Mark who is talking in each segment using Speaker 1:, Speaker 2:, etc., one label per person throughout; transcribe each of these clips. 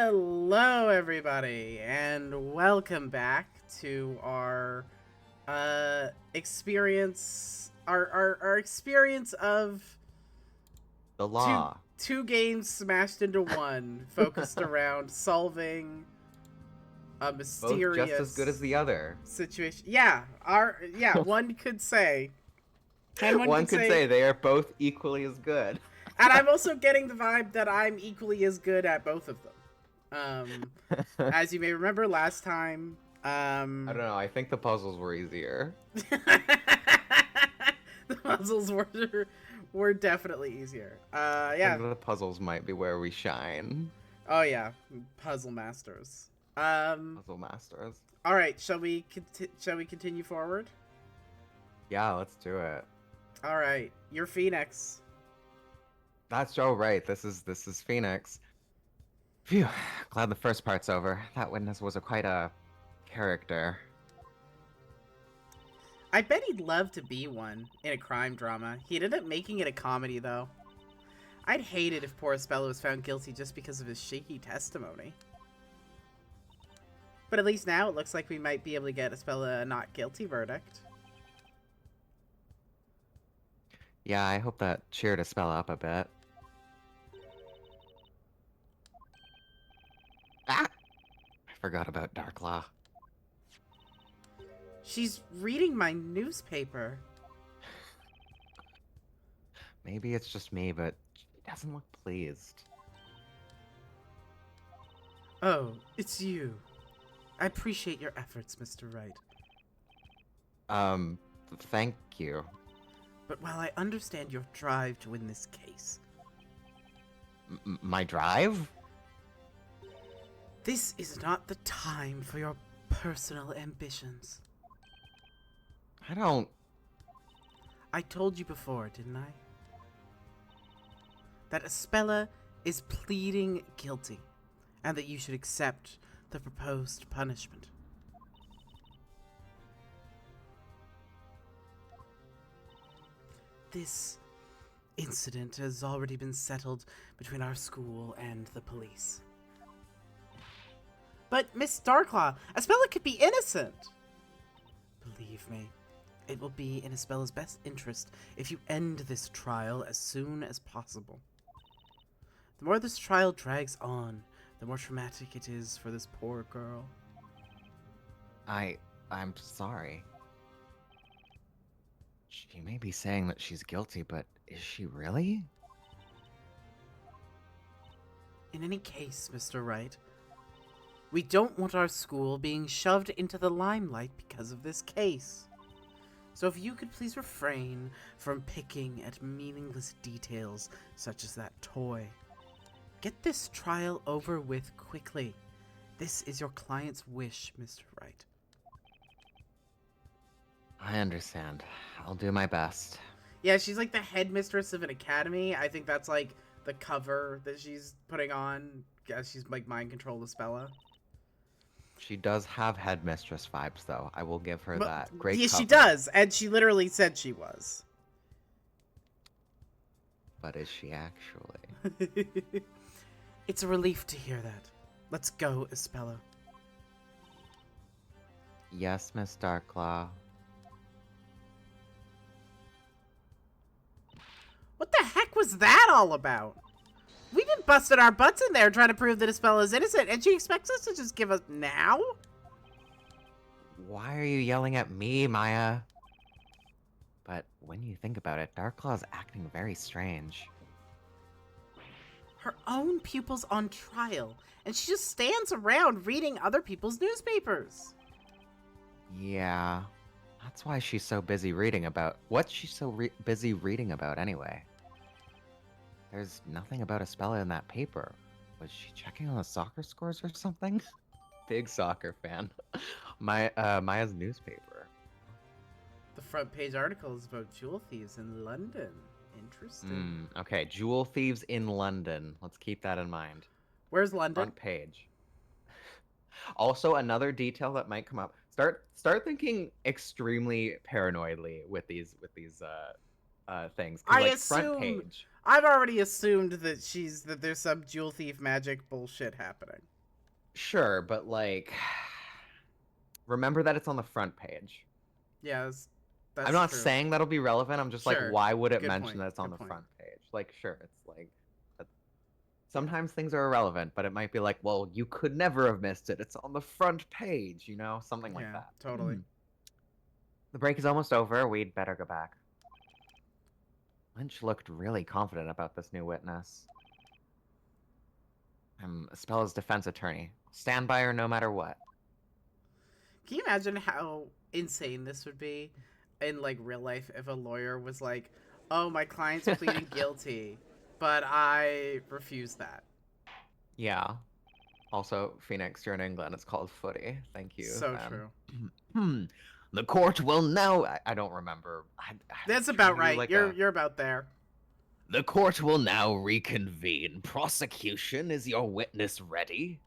Speaker 1: Hello, everybody, and welcome back to our experience, our experience of
Speaker 2: The
Speaker 1: two
Speaker 2: law.
Speaker 1: two games smashed into one, focused around solving a
Speaker 2: Both just as good as
Speaker 1: mysterious
Speaker 2: the other.
Speaker 1: situation. One could say, and one
Speaker 2: One
Speaker 1: could
Speaker 2: could
Speaker 1: say,
Speaker 2: say they are both equally as good.
Speaker 1: and I'm also getting the vibe that I'm equally as good at both of them.
Speaker 2: I
Speaker 1: As you may remember last time,
Speaker 2: don't know. I think the puzzles were easier.
Speaker 1: the puzzles were definitely easier.
Speaker 2: I
Speaker 1: Yeah.
Speaker 2: think the puzzles might be where we shine.
Speaker 1: Oh yeah, puzzle masters.
Speaker 2: Puzzle masters.
Speaker 1: All right. Shall we continue forward?
Speaker 2: Yeah, let's do it.
Speaker 1: All right. You're Phoenix.
Speaker 2: That's Joe, right? This is Phoenix. Phew. Glad the first part's over. That witness was quite a character.
Speaker 1: I bet he'd love to be one in a crime drama. He'd end up making it a comedy though. I'd hate it if poor Spella was found guilty just because of his shaky testimony. But at least now it looks like we might be able to get Spella a not guilty verdict.
Speaker 2: Yeah, I hope that cheered a spell up a bit. Ah! I forgot about Darklaw.
Speaker 1: She's reading my newspaper.
Speaker 2: Maybe it's just me, but she doesn't look pleased.
Speaker 1: Oh, it's you. I appreciate your efforts, Mr. Wright.
Speaker 2: Thank you.
Speaker 1: But while I understand your drive to win this case,
Speaker 2: My drive?
Speaker 1: this is not the time for your personal ambitions.
Speaker 2: I don't...
Speaker 1: I told you before, didn't I? That Espella is pleading guilty, and that you should accept the proposed punishment. This incident has already been settled between our school and the police. But, Miss Darklaw, Espella could be innocent! Believe me, it will be in Espella's best interest if you end this trial as soon as possible. The more this trial drags on, the more traumatic it is for this poor girl.
Speaker 2: I'm sorry. She may be saying that she's guilty, but is she really?
Speaker 1: In any case, Mr. Wright, we don't want our school being shoved into the limelight because of this case. So if you could please refrain from picking at meaningless details such as that toy. Get this trial over with quickly. This is your client's wish, Mr. Wright.
Speaker 2: I understand. I'll do my best.
Speaker 1: Yeah, she's like the headmistress of an academy. I think that's like the cover that she's putting on as she's like mind control the Spella.
Speaker 2: She does have headmistress vibes, though. I will give her that. Great
Speaker 1: Yeah,
Speaker 2: cover.
Speaker 1: she does, and she literally said she was.
Speaker 2: But is she actually?
Speaker 1: It's a relief to hear that. Let's go, Espella.
Speaker 2: Yes, Miss Darklaw.
Speaker 1: What the heck was that all about? We've been busting our butts in there trying to prove that Espella is innocent, and she expects us to just give us now?
Speaker 2: Why are you yelling at me, Maya? But when you think about it, Darklaw's acting very strange.
Speaker 1: Her own pupil's on trial, and she just stands around reading other people's newspapers.
Speaker 2: Yeah, that's why she's so busy reading about... What's she so busy reading about, anyway? There's nothing about Espella in that paper. Was she checking on the soccer scores or something? Big soccer fan. Maya's newspaper.
Speaker 1: The front page article is about jewel thieves in London. Interesting.
Speaker 2: Okay, jewel thieves in London. Let's keep that in mind.
Speaker 1: Where's London?
Speaker 2: Front page. Also, another detail that might come up. Start thinking extremely paranoidly with these things. 'Cause,
Speaker 1: I
Speaker 2: like,
Speaker 1: assume...
Speaker 2: front page.
Speaker 1: I've already assumed that there's some jewel thief magic bullshit happening.
Speaker 2: Sure, but, like... Remember that it's on the front page.
Speaker 1: Yes, that's
Speaker 2: I'm not
Speaker 1: true.
Speaker 2: saying that'll be relevant. I'm just like,
Speaker 1: Sure.
Speaker 2: why would it
Speaker 1: Good
Speaker 2: mention
Speaker 1: point.
Speaker 2: that it's on
Speaker 1: Good
Speaker 2: the
Speaker 1: point.
Speaker 2: front page? Like, sure, it's like... Sometimes things are irrelevant, but it might be like, well, you could never have missed it. It's on the front page, you know? Something like
Speaker 1: Yeah,
Speaker 2: that.
Speaker 1: totally.
Speaker 2: The break is almost over. We'd better go back. Lynch looked really confident about this new witness. I'm Espella's defense attorney. Stand by her no matter what.
Speaker 1: Can you imagine how insane this would be in, like, real life if a lawyer was like, oh, my client's pleading guilty, but I refuse that.
Speaker 2: Yeah. Also, Phoenix, you're in England. It's called footy. Thank you.
Speaker 1: So true.
Speaker 2: The court will now... I don't remember.
Speaker 1: That's about right.
Speaker 2: Like
Speaker 1: You're about there.
Speaker 2: The court will now reconvene. Prosecution, is your witness ready?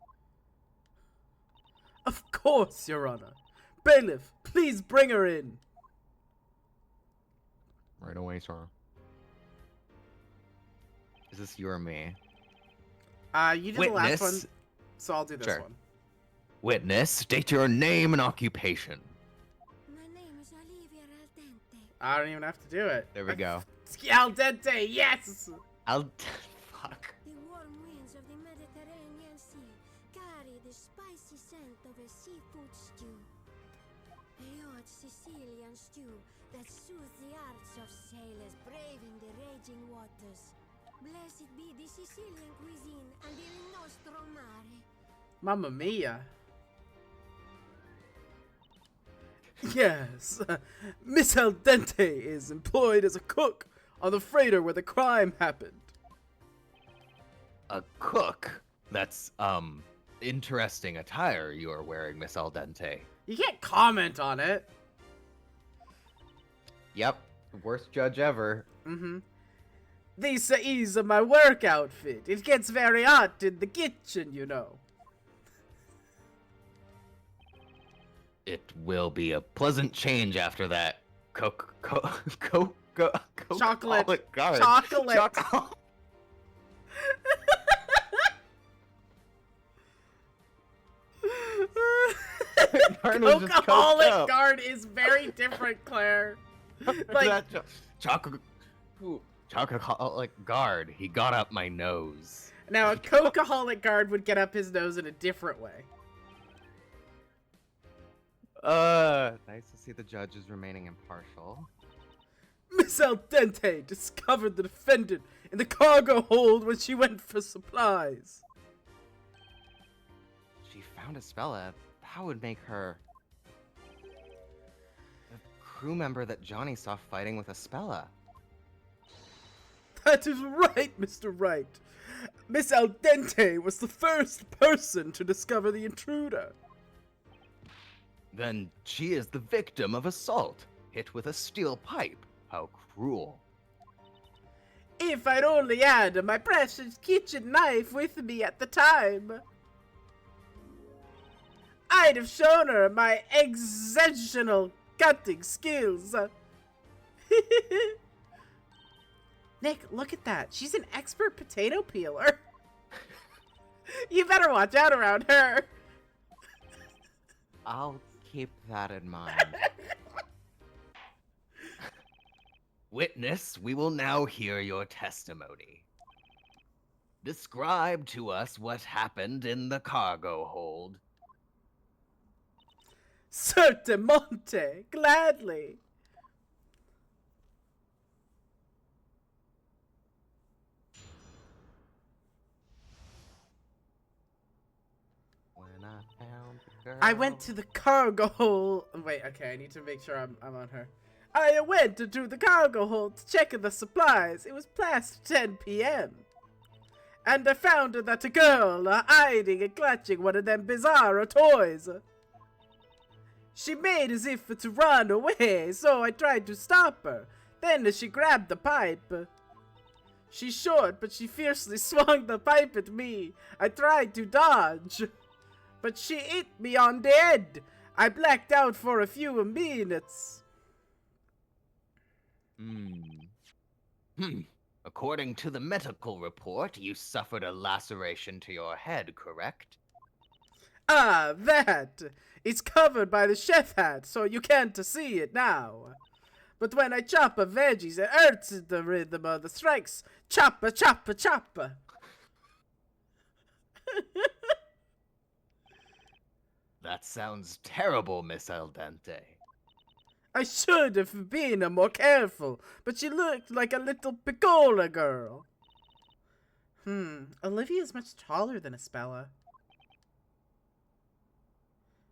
Speaker 1: Of course, Your Honor. Bailiff, please bring her in.
Speaker 2: Right away, sir. Is this you or me?
Speaker 1: You did the last one, so I'll do this one.
Speaker 2: Witness, state your name and occupation.
Speaker 3: My name is Olivia Al Dente.
Speaker 1: I don't even have to do it.
Speaker 2: There we go.
Speaker 1: Al dente, yes!
Speaker 2: Fuck.
Speaker 3: The warm winds of the Mediterranean Sea carry the spicy scent of a seafood stew. A hot Sicilian stew that soothes the hearts of sailors braving the raging waters. Blessed be the Sicilian cuisine and il nostro mare.
Speaker 1: Mamma mia. Yes, Miss Al Dente is employed as a cook on the freighter where the crime happened.
Speaker 2: A cook? That's, interesting attire you are wearing, Miss Al Dente.
Speaker 1: You can't comment on it.
Speaker 2: Yep, worst judge ever.
Speaker 1: Mm-hmm. This is my work outfit. It gets very hot in the kitchen, you know.
Speaker 2: It will be a pleasant change after that. Chocolate.
Speaker 1: Alcoholic guard is very different, Claire. Like
Speaker 2: Chocolate guard. He got up my nose.
Speaker 1: Now, a cokeaholic guard would get up his nose in a different way.
Speaker 2: Nice to see the judge is remaining impartial.
Speaker 1: Miss Al Dente discovered the defendant in the cargo hold when she went for supplies.
Speaker 2: She found Espella. That would make her the crew member that Johnny saw fighting with Espella.
Speaker 1: That is right, Mr. Wright. Miss Al Dente was the first person to discover the intruder.
Speaker 2: Then she is the victim of assault, hit with a steel pipe. How cruel.
Speaker 1: If I'd only had my precious kitchen knife with me at the time, I'd have shown her my exceptional cutting skills. Nick, look at that. She's an expert potato peeler. You better watch out around her.
Speaker 2: I'll keep that in mind. Witness, we will now hear your testimony. Describe to us what happened in the cargo hold.
Speaker 1: Certamente, gladly.
Speaker 2: When I found the girl.
Speaker 1: I went to the cargo hold. Wait, okay, I need to make sure I'm on her. I went to the cargo hold to check the supplies. It was past 10 p.m. And I found that a girl hiding and clutching one of them bizarre toys. She made as if to run away, so I tried to stop her. Then she grabbed the pipe. She's short, but she fiercely swung the pipe at me. I tried to dodge, but she hit me on the head. I blacked out for a few minutes.
Speaker 2: According to the medical report, you suffered a laceration to your head, correct?
Speaker 1: Ah, that! It's covered by the chef hat, so you can't see it now. But when I chop a veggies, it hurts the rhythm of the strikes. Choppa, choppa, choppa.
Speaker 2: That sounds terrible, Miss Al Dente.
Speaker 1: I should have been more careful, but she looked like a little piccola girl. Olivia's much taller than Espella.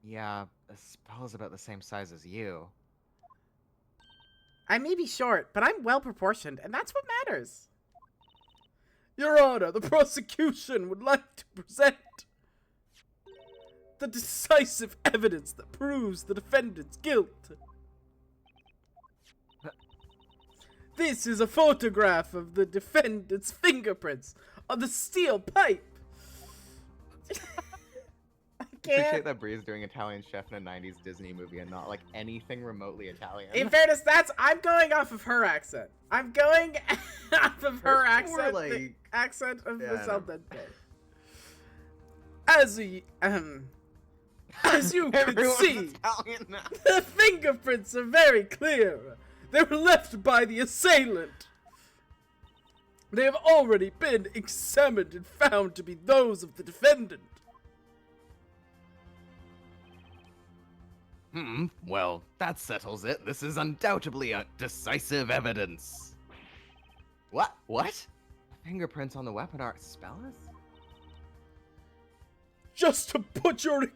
Speaker 2: Yeah, Espella's about the same size as you.
Speaker 1: I may be short, but I'm well proportioned, and that's what matters. Your Honor, the prosecution would like to present the decisive evidence that proves the defendant's guilt. This is a photograph of the defendant's fingerprints on the steel pipe. I
Speaker 2: Appreciate
Speaker 1: can't.
Speaker 2: that Bree's doing Italian Chef in a 90s Disney movie and not like anything remotely Italian.
Speaker 1: In fairness, I'm going off of her accent. I'm going off of her
Speaker 2: Hers more
Speaker 1: accent.
Speaker 2: like-
Speaker 1: The accent of
Speaker 2: Yeah,
Speaker 1: Miss
Speaker 2: no.
Speaker 1: Al Dente. As you can
Speaker 2: Everyone's
Speaker 1: see,
Speaker 2: Italian now.
Speaker 1: the fingerprints are very clear. They were left by the assailant. They have already been examined and found to be those of the defendant.
Speaker 2: Well, that settles it. This is undoubtedly a decisive evidence. What? What? Fingerprints on the weapon are Spella's?
Speaker 1: Just to put your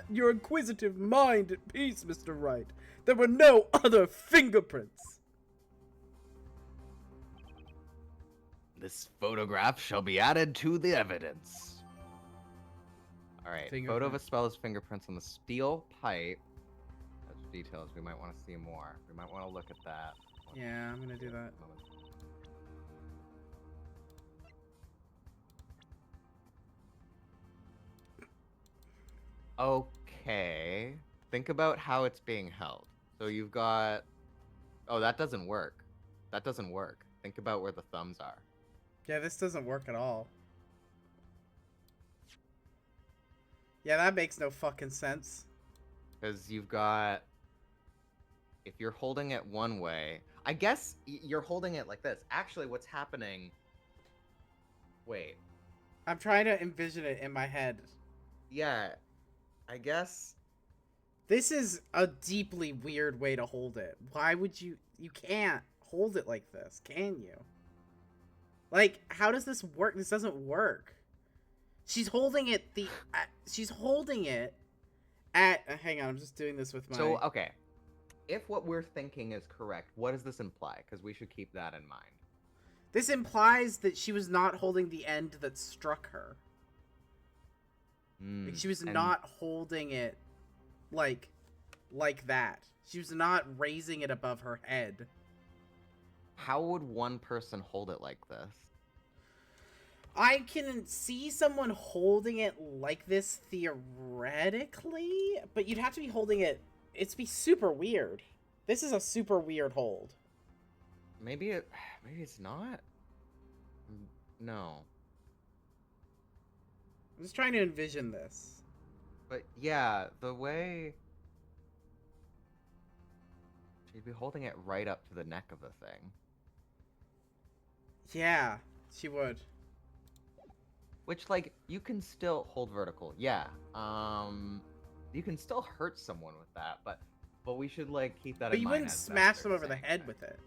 Speaker 1: your inquisitive mind at peace, Mr. Wright, there were no other fingerprints.
Speaker 2: This photograph shall be added to the evidence. Alright, photo of Espella's fingerprints on the steel pipe. That's details. We might want to see more. We might want to look at that.
Speaker 1: Yeah, I'm gonna do that.
Speaker 2: Okay. Think about how it's being held. So you've got... Oh, that doesn't work. That doesn't work. Think about where the thumbs are.
Speaker 1: Yeah, this doesn't work at all. Yeah, that makes no fucking sense.
Speaker 2: Because you've got... If you're holding it one way... I guess you're holding it like this. Actually, what's happening... Wait.
Speaker 1: I'm trying to envision it in my head.
Speaker 2: Yeah. I guess...
Speaker 1: This is a deeply weird way to hold it. Why would you... You can't hold it like this, can you? Like, how does this work? This doesn't work. She's holding it she's holding it at... hang on, I'm just doing this with my...
Speaker 2: So, okay. If what we're thinking is correct, what does this imply? Because we should keep that in mind.
Speaker 1: This implies that she was not holding the end that struck her. Like, she was not holding it like that. She was not raising it above her head.
Speaker 2: How would one person hold it like this?
Speaker 1: I can see someone holding it like this theoretically, but you'd have to be holding it... It'd be super weird. This is a super weird hold.
Speaker 2: Maybe it's not? No.
Speaker 1: I'm just trying to envision this.
Speaker 2: But yeah, the way... She'd be holding it right up to the neck of the thing.
Speaker 1: Yeah, she would.
Speaker 2: Which, like, you can still hold vertical. Yeah. You can still hurt someone with that, but we should, like, keep that
Speaker 1: But
Speaker 2: in
Speaker 1: you
Speaker 2: mind.
Speaker 1: wouldn't
Speaker 2: as
Speaker 1: smash
Speaker 2: they're
Speaker 1: them over the
Speaker 2: saying
Speaker 1: head
Speaker 2: that.
Speaker 1: with it.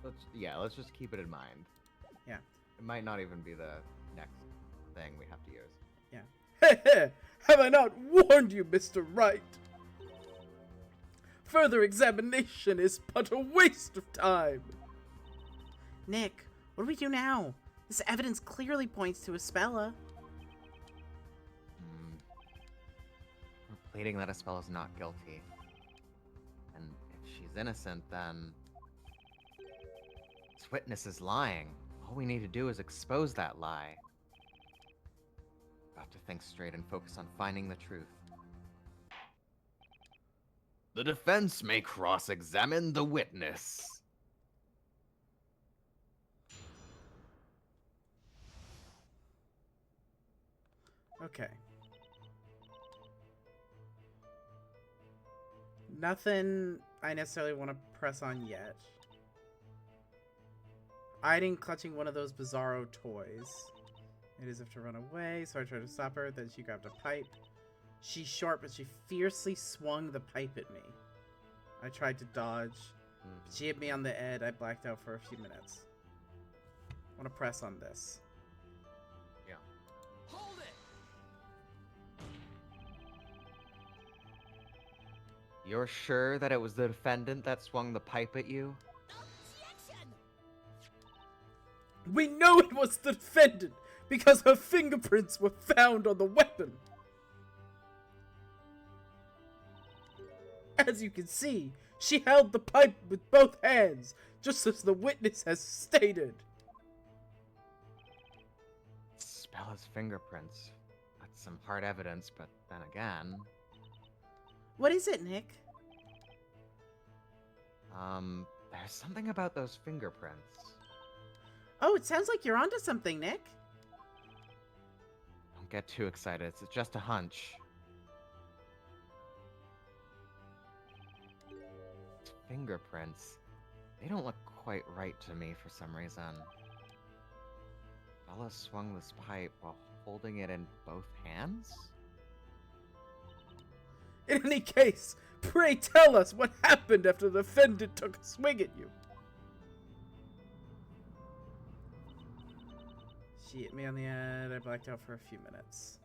Speaker 2: Let's just keep it in mind.
Speaker 1: Yeah.
Speaker 2: It might not even be the next thing we have to use.
Speaker 1: Yeah. Have I not warned you, Mr. Wright? Further examination is but a waste of time. Nick, what do we do now? This evidence clearly points to Espella.
Speaker 2: We're pleading that Espella's not guilty. And if she's innocent, then... This witness is lying. All we need to do is expose that lie. Got to think straight and focus on finding the truth. The defense may cross-examine the witness.
Speaker 1: Okay. Nothing I necessarily want to press on yet. Hiding, clutching one of those bizarro toys. It is if to run away, so I tried to stop her. Then she grabbed a pipe. She's short, but she fiercely swung the pipe at me. I tried to dodge. She hit me on the head. I blacked out for a few minutes. I want to press on this.
Speaker 2: Yeah.
Speaker 4: Hold it!
Speaker 2: You're sure that it was the defendant that swung the pipe at you?
Speaker 4: Objection!
Speaker 1: We know it was the defendant because her fingerprints were found on the weapon. As you can see, she held the pipe with both hands, just as the witness has stated.
Speaker 2: Smell his fingerprints. That's some hard evidence, but then again...
Speaker 1: What is it, Nick?
Speaker 2: There's something about those fingerprints.
Speaker 1: Oh, it sounds like you're onto something, Nick.
Speaker 2: Don't get too excited, it's just a hunch. Fingerprints. They don't look quite right to me for some reason. Bella swung this pipe while holding it in both hands?
Speaker 1: In any case, pray tell us what happened after the defendant took a swing at you. She hit me on the head. I blacked out for a few minutes.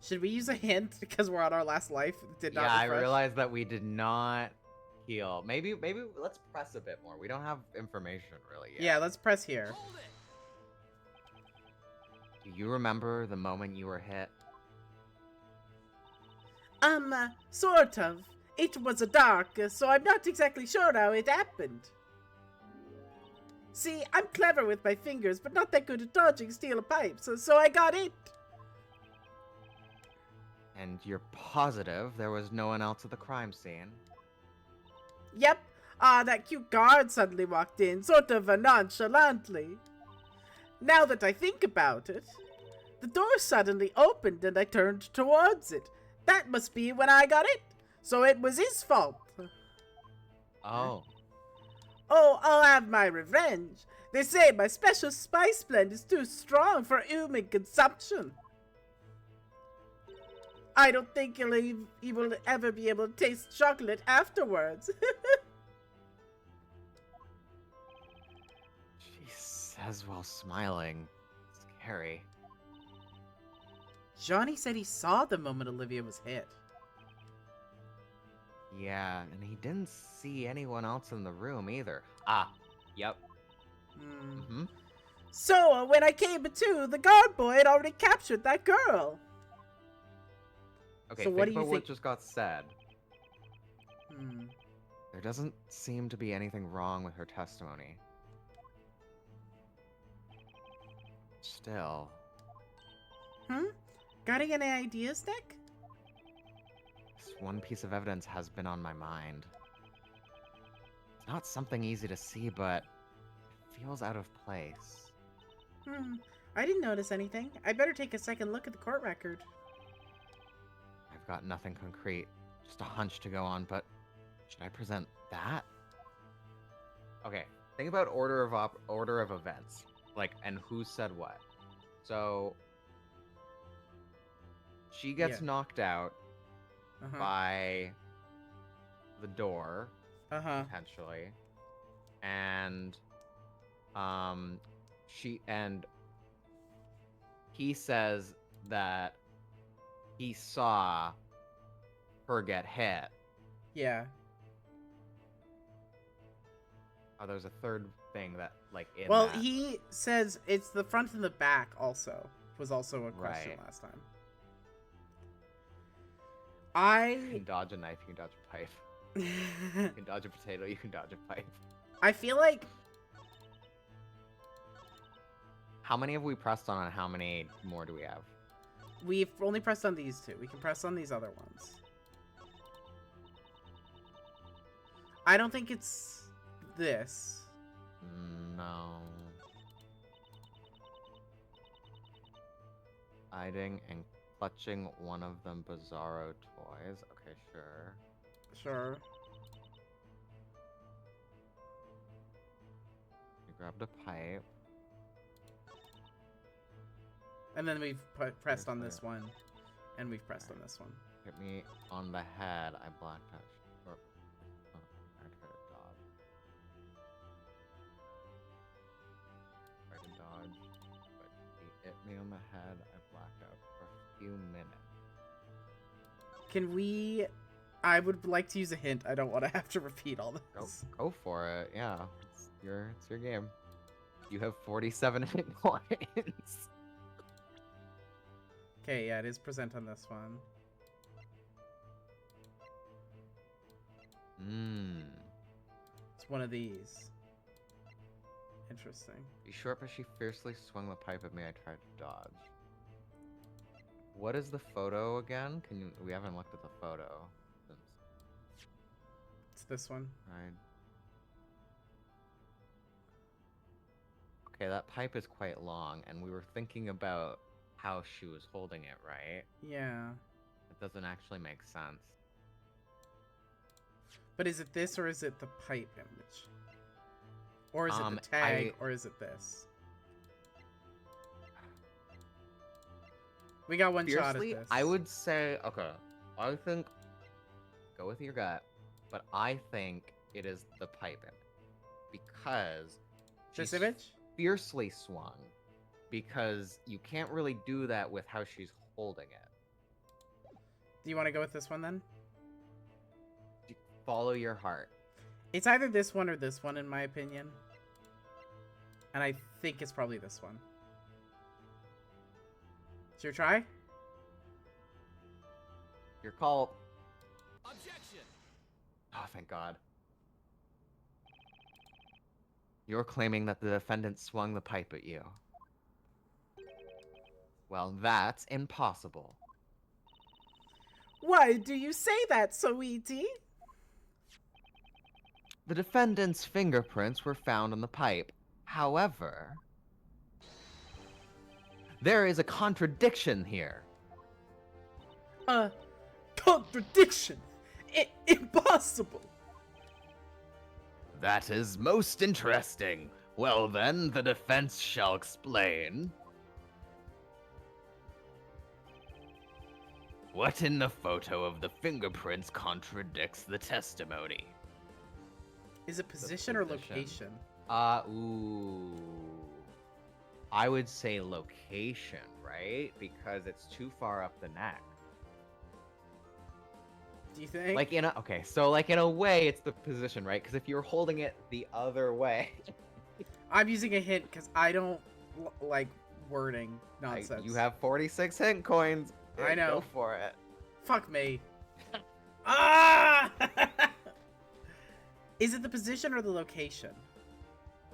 Speaker 1: Should we use a hint because we're on our last life? It did not
Speaker 2: Yeah,
Speaker 1: refresh?
Speaker 2: I realized that we did not heal. Maybe let's press a bit more. We don't have information really yet.
Speaker 1: Yeah, let's press here.
Speaker 4: Hold it!
Speaker 2: Do you remember the moment you were hit?
Speaker 1: Sort of. It was a dark, so I'm not exactly sure how it happened. See, I'm clever with my fingers, but not that good at dodging steel pipes, so I got it.
Speaker 2: And you're positive there was no one else at the crime scene?
Speaker 1: Yep. That cute guard suddenly walked in, sort of nonchalantly. Now that I think about it, the door suddenly opened and I turned towards it. That must be when I got it. So it was his fault.
Speaker 2: Oh.
Speaker 1: Oh, I'll have my revenge. They say my special spice blend is too strong for human consumption. I don't think he will ever be able to taste chocolate afterwards.
Speaker 2: She says while smiling. Scary.
Speaker 1: Johnny said he saw the moment Olivia was hit.
Speaker 2: Yeah, and he didn't see anyone else in the room either. Ah, yep. Mm-hmm.
Speaker 1: So, when I came to, the guard boy had already captured that girl.
Speaker 2: Okay,
Speaker 1: So
Speaker 2: think
Speaker 1: what do you
Speaker 2: about what
Speaker 1: think-
Speaker 2: just got said. There doesn't seem to be anything wrong with her testimony. Still,
Speaker 1: Got any ideas, Nick?
Speaker 2: this one piece of evidence has been on my mind. It's not something easy to see, but it feels out of place.
Speaker 1: I didn't notice anything. I better take a second look at the court record.
Speaker 2: I've got nothing concrete, just a hunch to go on, but should I present that? Okay, think about order of events, like, and who said what. So she gets
Speaker 1: Yeah.
Speaker 2: knocked out
Speaker 1: Uh-huh.
Speaker 2: by the door,
Speaker 1: Uh-huh.
Speaker 2: potentially, and he says that he saw her get hit.
Speaker 1: Yeah.
Speaker 2: Oh, there's a third thing that, like, in
Speaker 1: Well,
Speaker 2: that.
Speaker 1: he says it's the front and the back also. Was also a question
Speaker 2: Right.
Speaker 1: last time.
Speaker 2: You can dodge a knife, you can dodge a pipe. You can dodge a potato, you can dodge a pipe.
Speaker 1: I feel like
Speaker 2: How many have we pressed on, and how many more do we have?
Speaker 1: we've only pressed on these two. We can press on these other ones. I don't think it's this.
Speaker 2: No. Hiding and clutching one of them Bizarro toys. Okay, sure.
Speaker 1: Sure.
Speaker 2: You grabbed a pipe.
Speaker 1: And then we've pressed on
Speaker 2: Here's
Speaker 1: this one. And we've pressed on this one.
Speaker 2: Hit me on the head. I blacked out. Or, I tried to dodge. Tried to dodge, but he hit me on the head. I blacked out for a few minutes.
Speaker 1: Can we... I would like to use a hint. I don't want to have to repeat all this.
Speaker 2: Go for it. Yeah, it's your game. You have 47 hit points.
Speaker 1: Okay, yeah, it is present on this one. It's one of these. Interesting.
Speaker 2: Be short, but she fiercely swung the pipe at me. I tried to dodge. What is the photo again? We haven't looked at the photo since.
Speaker 1: It's this one.
Speaker 2: Right. Okay, that pipe is quite long, and we were thinking about how she was holding it, right?
Speaker 1: Yeah.
Speaker 2: It doesn't actually make sense.
Speaker 1: But is it this or is it the pipe image? Or is it the tag or is it this? We got one shot at this.
Speaker 2: I would say, okay, I think, go with your gut, but I think it is the pipe image. Because
Speaker 1: This
Speaker 2: she's
Speaker 1: image?
Speaker 2: fiercely swung. Because you can't really do that with how she's holding it.
Speaker 1: Do you want to go with this one then?
Speaker 2: Follow your heart.
Speaker 1: It's either this one or this one in my opinion. And I think it's probably this one. It's your try?
Speaker 2: Your call.
Speaker 4: Objection!
Speaker 2: Oh, thank God. You're claiming that the defendant swung the pipe at you. Well, that's impossible.
Speaker 1: Why do you say that, sweetie?
Speaker 2: The defendant's fingerprints were found on the pipe. However, there is a contradiction here.
Speaker 1: Contradiction! Impossible!
Speaker 2: That is most interesting. Well then, the defense shall explain. What in the photo of the fingerprints contradicts the testimony?
Speaker 1: Is it position or location?
Speaker 2: Ooh. I would say location, right? Because it's too far up the neck.
Speaker 1: Do you think?
Speaker 2: Like in a way, it's the position, right? Because if you're holding it the other way,
Speaker 1: I'm using a hint because I don't like wording nonsense.
Speaker 2: you have 46 hint coins.
Speaker 1: I know.
Speaker 2: Go for it.
Speaker 1: Fuck me. Ah! Is it the position or the location?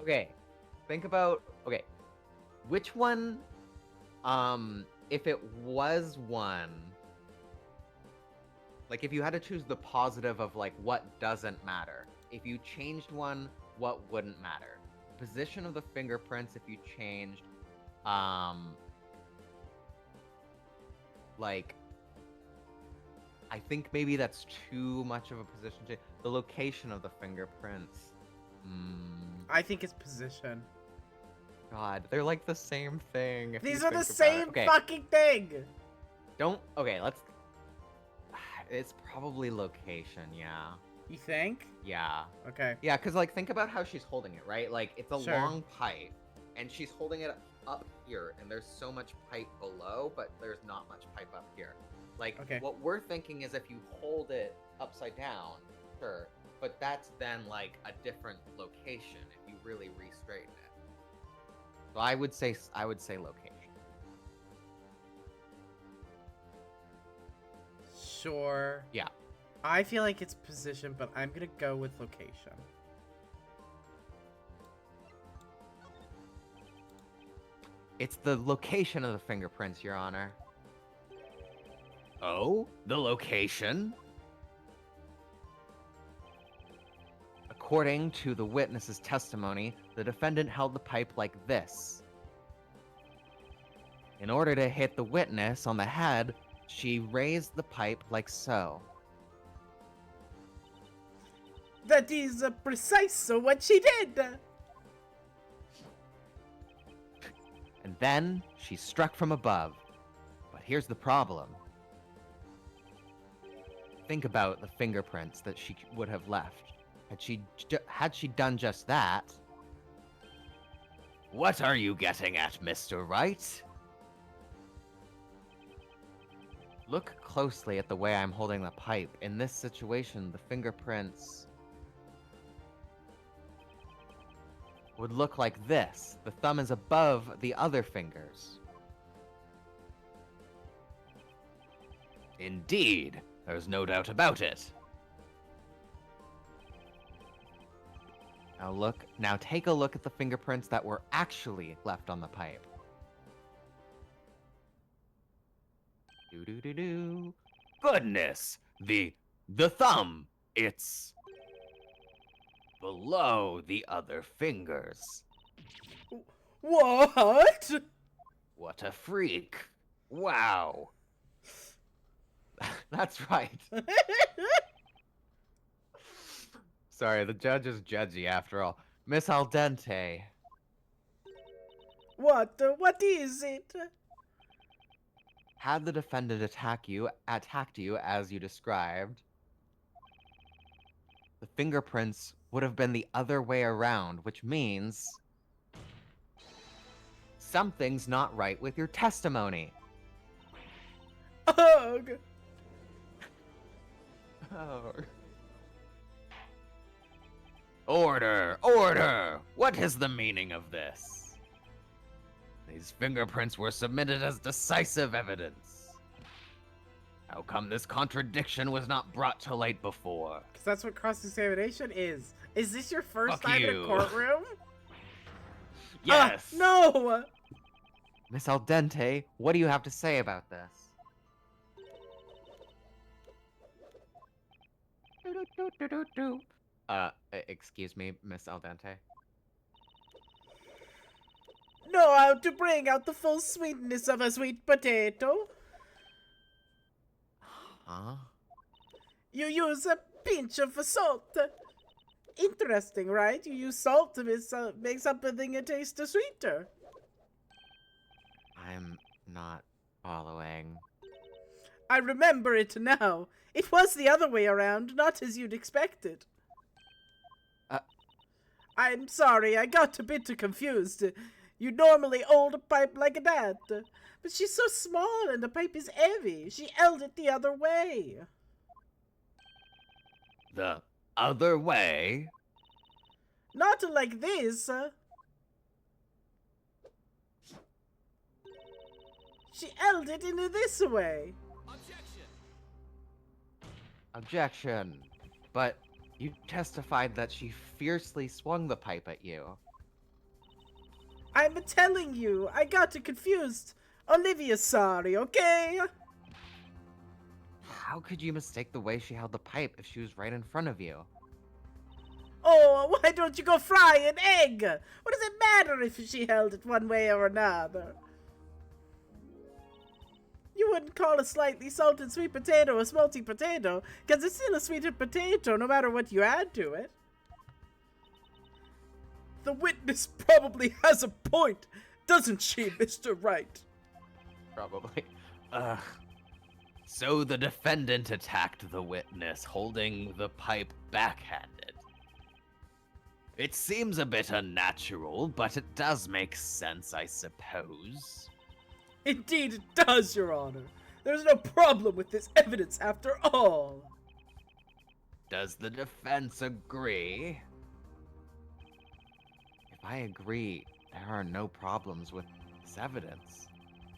Speaker 2: Okay, think about, which one, if it was one, like if you had to choose the positive of like what doesn't matter, if you changed one, what wouldn't matter? Position of the fingerprints, if you changed, like, I think maybe that's too much of a position change. The location of the fingerprints.
Speaker 1: I think it's position.
Speaker 2: God, they're like the same thing. If
Speaker 1: These
Speaker 2: you
Speaker 1: are the
Speaker 2: think about
Speaker 1: same
Speaker 2: it.
Speaker 1: fucking thing!
Speaker 2: Let's... It's probably location, yeah.
Speaker 1: You think?
Speaker 2: Yeah.
Speaker 1: Okay.
Speaker 2: Yeah, because, like, think about how she's holding it, right? Like, it's a
Speaker 1: Sure.
Speaker 2: long pipe, and she's holding it up here, and there's so much pipe below, but there's not much pipe up here. Like,
Speaker 1: Okay.
Speaker 2: what we're thinking is if you hold it upside down, sure, but that's then, like, a different location if you really re-straighten it. So I would say location.
Speaker 1: Sure.
Speaker 2: Yeah.
Speaker 1: I feel like it's position, but I'm gonna go with location.
Speaker 2: It's the location of the fingerprints, Your Honor. Oh? The location? According to the witness's testimony, the defendant held the pipe like this. In order to hit the witness on the head, she raised the pipe like so.
Speaker 1: That is precise what she did.
Speaker 2: And then she struck from above. But here's the problem. Think about the fingerprints that she would have left. Had she done just that... What are you getting at, Mr. Wright? Look closely at the way I'm holding the pipe. In this situation, the fingerprints would look like this. The thumb is above the other fingers. Indeed, there's no doubt about it. Now take a look at the fingerprints that were actually left on the pipe. Do. Goodness! The thumb! It's below the other fingers.
Speaker 1: What?
Speaker 2: What a freak. Wow. That's right. Sorry, the judge is Judgey after all. Miss Al Dente.
Speaker 1: What? What is it?
Speaker 2: Had the defendant attacked you as you described, the fingerprints would have been the other way around, which means something's not right with your testimony.
Speaker 1: Ugh.
Speaker 2: Oh. Order! Order! What is the meaning of this? These fingerprints were submitted as decisive evidence. How come this contradiction was not brought to light before?
Speaker 1: Because that's what cross-examination is. Is this your first
Speaker 2: Fuck
Speaker 1: time in a
Speaker 2: you.
Speaker 1: courtroom?
Speaker 2: Yes!
Speaker 1: No!
Speaker 2: Miss Al Dente, what do you have to say about this? Excuse me, Miss Al Dente?
Speaker 1: Know how to bring out the full sweetness of a sweet potato?
Speaker 2: Huh?
Speaker 1: You use a pinch of salt. Interesting, right? You use salt to make something taste sweeter.
Speaker 2: I'm not following.
Speaker 1: I remember it now. It was the other way around, not as you'd expected. I'm sorry, I got a bit confused. You normally hold a pipe like that. But she's so small and the pipe is heavy. She held it the other way.
Speaker 2: The other way?
Speaker 1: Not like this. She held it in this way.
Speaker 4: Objection!
Speaker 2: Objection. But you testified that she fiercely swung the pipe at you.
Speaker 1: I'm telling you, I got confused. Olivia's sorry, okay?
Speaker 2: How could you mistake the way she held the pipe if she was right in front of you?
Speaker 1: Oh, why don't you go fry an egg? What does it matter if she held it one way or another? You wouldn't call a slightly salted sweet potato a smalty potato, because it's still a sweetened potato no matter what you add to it. The witness probably has a point, doesn't she, Mr. Wright?
Speaker 2: Probably. So the defendant attacked the witness, holding the pipe backhanded. It seems a bit unnatural, but it does make sense, I suppose.
Speaker 1: Indeed it does, Your Honor. There's no problem with this evidence after all.
Speaker 2: Does the defense agree? If I agree, there are no problems with this evidence.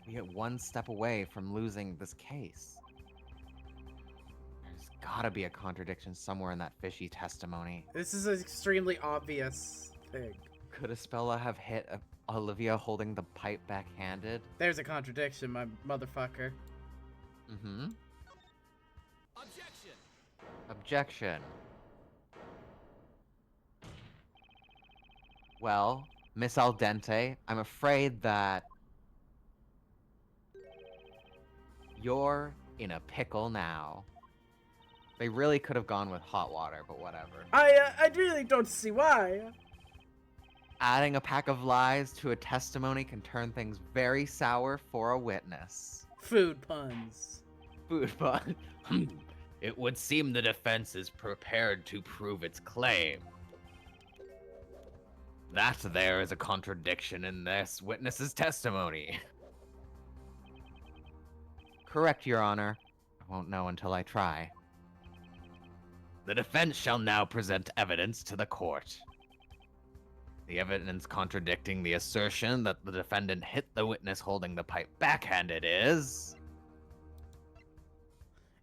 Speaker 2: We get one step away from losing this case. There's gotta be a contradiction somewhere in that fishy testimony.
Speaker 1: This is an extremely obvious thing.
Speaker 2: Could Espella have hit Olivia holding the pipe backhanded?
Speaker 1: There's a contradiction, my motherfucker.
Speaker 2: Mm-hmm.
Speaker 4: Objection!
Speaker 2: Objection. Well, Miss Al Dente, I'm afraid that You're in a pickle now. They really could have gone with hot water, but whatever.
Speaker 1: I really don't see why.
Speaker 2: Adding a pack of lies to a testimony can turn things very sour for a witness.
Speaker 1: Food puns.
Speaker 2: Food fun. It would seem the defense is prepared to prove its claim. That there is a contradiction in this witness's testimony. Correct, Your Honor. I won't know until I try. The defense shall now present evidence to the court. The evidence contradicting the assertion that the defendant hit the witness holding the pipe backhanded is...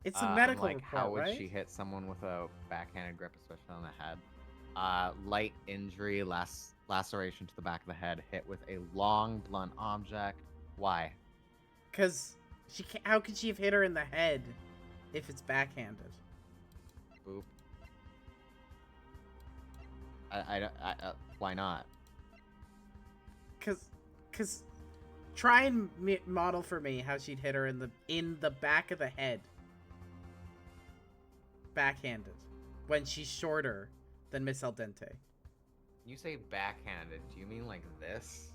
Speaker 1: It's a medical
Speaker 2: like,
Speaker 1: report,
Speaker 2: how would
Speaker 1: right?
Speaker 2: she hit someone with a backhanded grip, especially on the head? Light injury, laceration to the back of the head, hit with a long, blunt object. Why?
Speaker 1: Because she can't. How could she have hit her in the head if it's backhanded?
Speaker 2: Boop. Why not?
Speaker 1: Cause try and model for me how she'd hit her in the back of the head, backhanded, when she's shorter than Miss Al Dente.
Speaker 2: When you say backhanded, do you mean like this?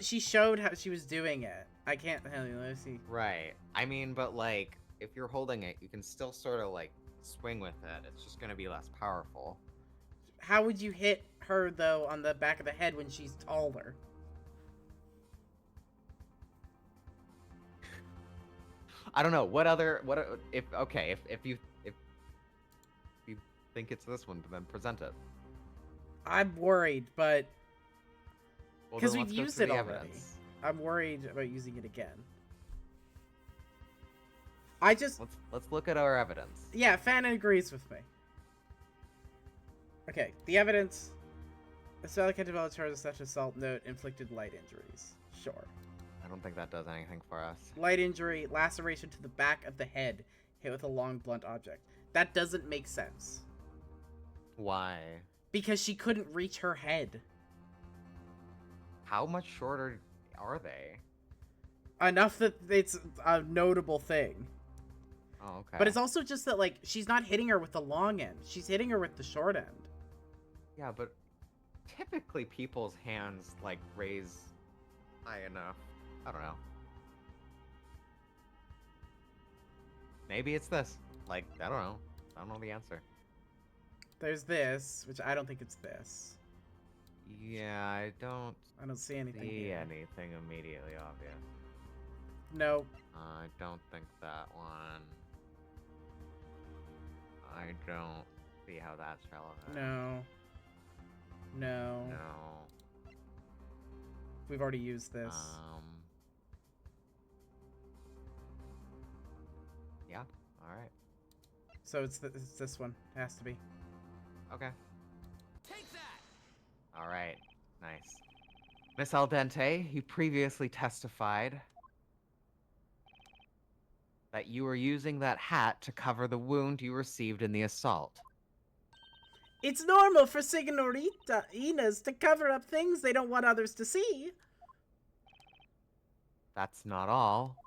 Speaker 1: She showed how she was doing it. I can't tell you. Let's see.
Speaker 2: Right. I mean, but like, if you're holding it, you can still sort of like swing with it. It's just gonna be less powerful.
Speaker 1: How would you hit her though on the back of the head when she's taller?
Speaker 2: I don't know. If you think it's this one, then present it.
Speaker 1: I'm worried, but
Speaker 2: Well,
Speaker 1: because
Speaker 2: then
Speaker 1: we've
Speaker 2: let's go
Speaker 1: used
Speaker 2: through
Speaker 1: it
Speaker 2: the
Speaker 1: already.
Speaker 2: evidence.
Speaker 1: I'm worried about using it again. I just
Speaker 2: Let's look at our evidence.
Speaker 1: yeah, Fannin agrees with me. Okay, the evidence. Estella can develop charges of sexual assault. Note inflicted light injuries. Sure.
Speaker 2: I don't think that does anything for us.
Speaker 1: Light injury, laceration to the back of the head, hit with a long blunt object. That doesn't make sense.
Speaker 2: Why?
Speaker 1: Because she couldn't reach her head.
Speaker 2: How much shorter are they?
Speaker 1: Enough that it's a notable thing.
Speaker 2: Oh, okay.
Speaker 1: But it's also just that, like, she's not hitting her with the long end. She's hitting her with the short end.
Speaker 2: Yeah, but typically people's hands like raise high enough. I don't know. Maybe it's this. Like, I don't know. I don't know the answer.
Speaker 1: There's this, which I don't think it's this.
Speaker 2: Yeah, I don't
Speaker 1: I don't see anything
Speaker 2: see
Speaker 1: here.
Speaker 2: anything immediately obvious.
Speaker 1: No.
Speaker 2: I don't think that one. I don't see how that's relevant.
Speaker 1: No. No.
Speaker 2: No.
Speaker 1: We've already used this.
Speaker 2: Yeah. All right.
Speaker 1: So it's this one. It has to be.
Speaker 2: Okay.
Speaker 4: Take that!
Speaker 2: All right. Nice. Miss Al Dente, you previously testified that you were using that hat to cover the wound you received in the assault.
Speaker 1: It's normal for Signorita Inez to cover up things they don't want others to see.
Speaker 2: That's not all.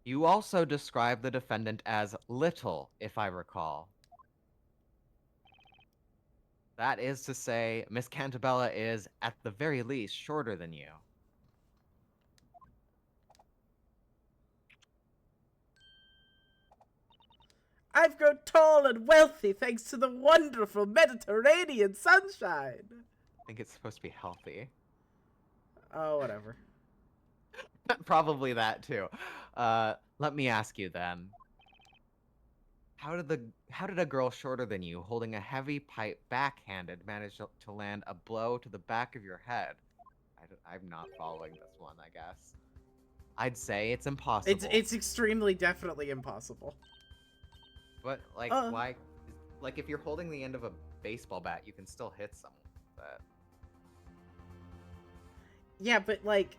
Speaker 2: You also described the defendant as little, if I recall. That is to say, Miss Cantabella is, at the very least, shorter than you.
Speaker 1: I've grown tall and wealthy thanks to the wonderful Mediterranean sunshine.
Speaker 2: I think it's supposed to be healthy.
Speaker 1: Oh, whatever.
Speaker 2: Probably that too. Let me ask you then. How did a girl shorter than you, holding a heavy pipe backhanded, manage to land a blow to the back of your head? I'm not following this one, I guess. I'd say it's impossible.
Speaker 1: It's extremely definitely impossible.
Speaker 2: But like, why? Like, if you're holding the end of a baseball bat, you can still hit someone with that.
Speaker 1: Yeah, but like,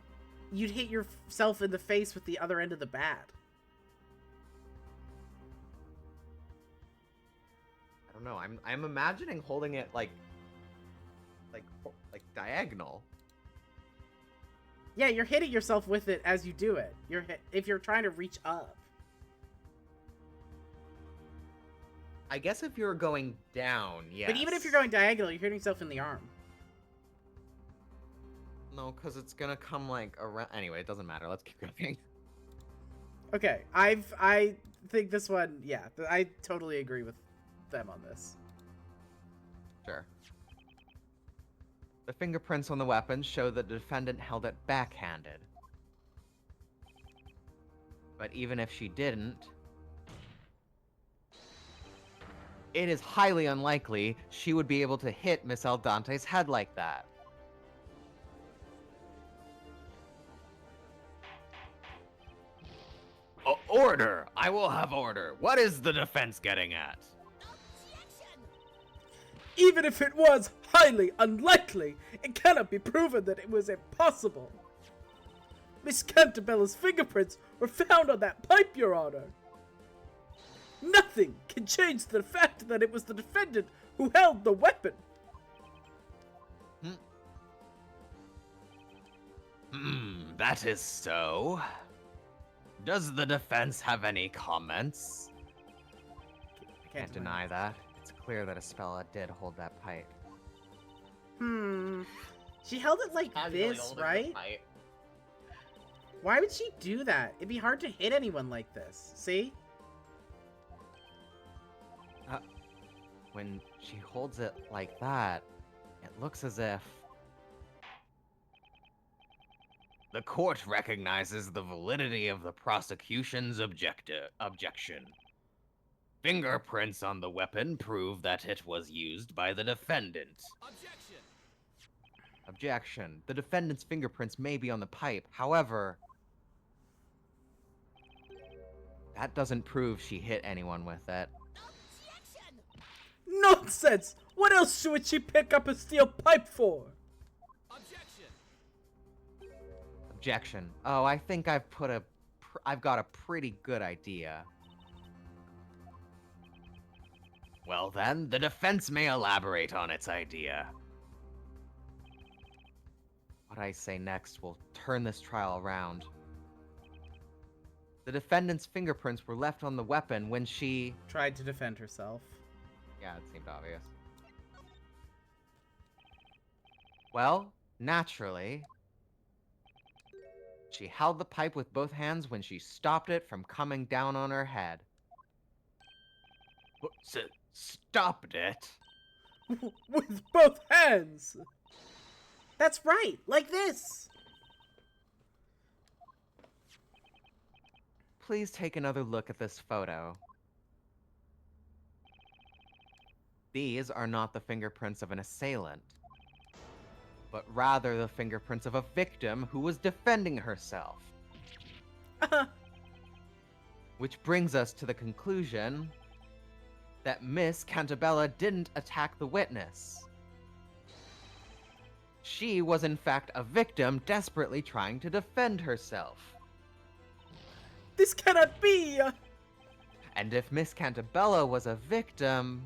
Speaker 1: you'd hit yourself in the face with the other end of the bat.
Speaker 2: I don't know. I'm imagining holding it like diagonal.
Speaker 1: Yeah, you're hitting yourself with it as you do it. If you're trying to reach up.
Speaker 2: I guess if you're going down, yes.
Speaker 1: But even if you're going diagonal, you're hitting yourself in the arm.
Speaker 2: No, because it's gonna come, like, around... Anyway, it doesn't matter. Let's keep going.
Speaker 1: Okay, I think this one, yeah, I totally agree with them on this.
Speaker 2: Sure. The fingerprints on the weapon show that the defendant held it backhanded. But even if she didn't, it is highly unlikely she would be able to hit Miss Aldante's head like that. Order! I will have order. What is the defense getting at?
Speaker 1: Even if it was highly unlikely, it cannot be proven that it was impossible. Miss Cantabella's fingerprints were found on that pipe, Your Honor. Nothing can change the fact that it was the defendant who held the weapon.
Speaker 2: That is so. Does the defense have any comments? Can't deny that. It's clear that Espella did hold that pipe.
Speaker 1: She held it like this, right? Why would she do that? It'd be hard to hit anyone like this. See?
Speaker 2: When she holds it like that, it looks as if... The court recognizes the validity of the prosecution's objection. Fingerprints on the weapon prove that it was used by the defendant.
Speaker 4: Objection!
Speaker 2: Objection. The defendant's fingerprints may be on the pipe. However, that doesn't prove she hit anyone with it.
Speaker 4: Objection!
Speaker 1: Nonsense! What else would she pick up a steel pipe for?
Speaker 4: Objection!
Speaker 2: Objection. Oh, I think I've got a pretty good idea. Well then, the defense may elaborate on its idea. What I say next will turn this trial around. The defendant's fingerprints were left on the weapon when she...
Speaker 1: Tried to defend herself.
Speaker 2: Yeah, it seemed obvious. Well, naturally, she held the pipe with both hands when she stopped it from coming down on her head. Stopped it?
Speaker 1: With both hands! That's right, like this!
Speaker 2: Please take another look at this photo. These are not the fingerprints of an assailant, but rather the fingerprints of a victim who was defending herself. Which brings us to the conclusion that Miss Cantabella didn't attack the witness. She was in fact a victim desperately trying to defend herself.
Speaker 1: This cannot be!
Speaker 2: And if Miss Cantabella was a victim,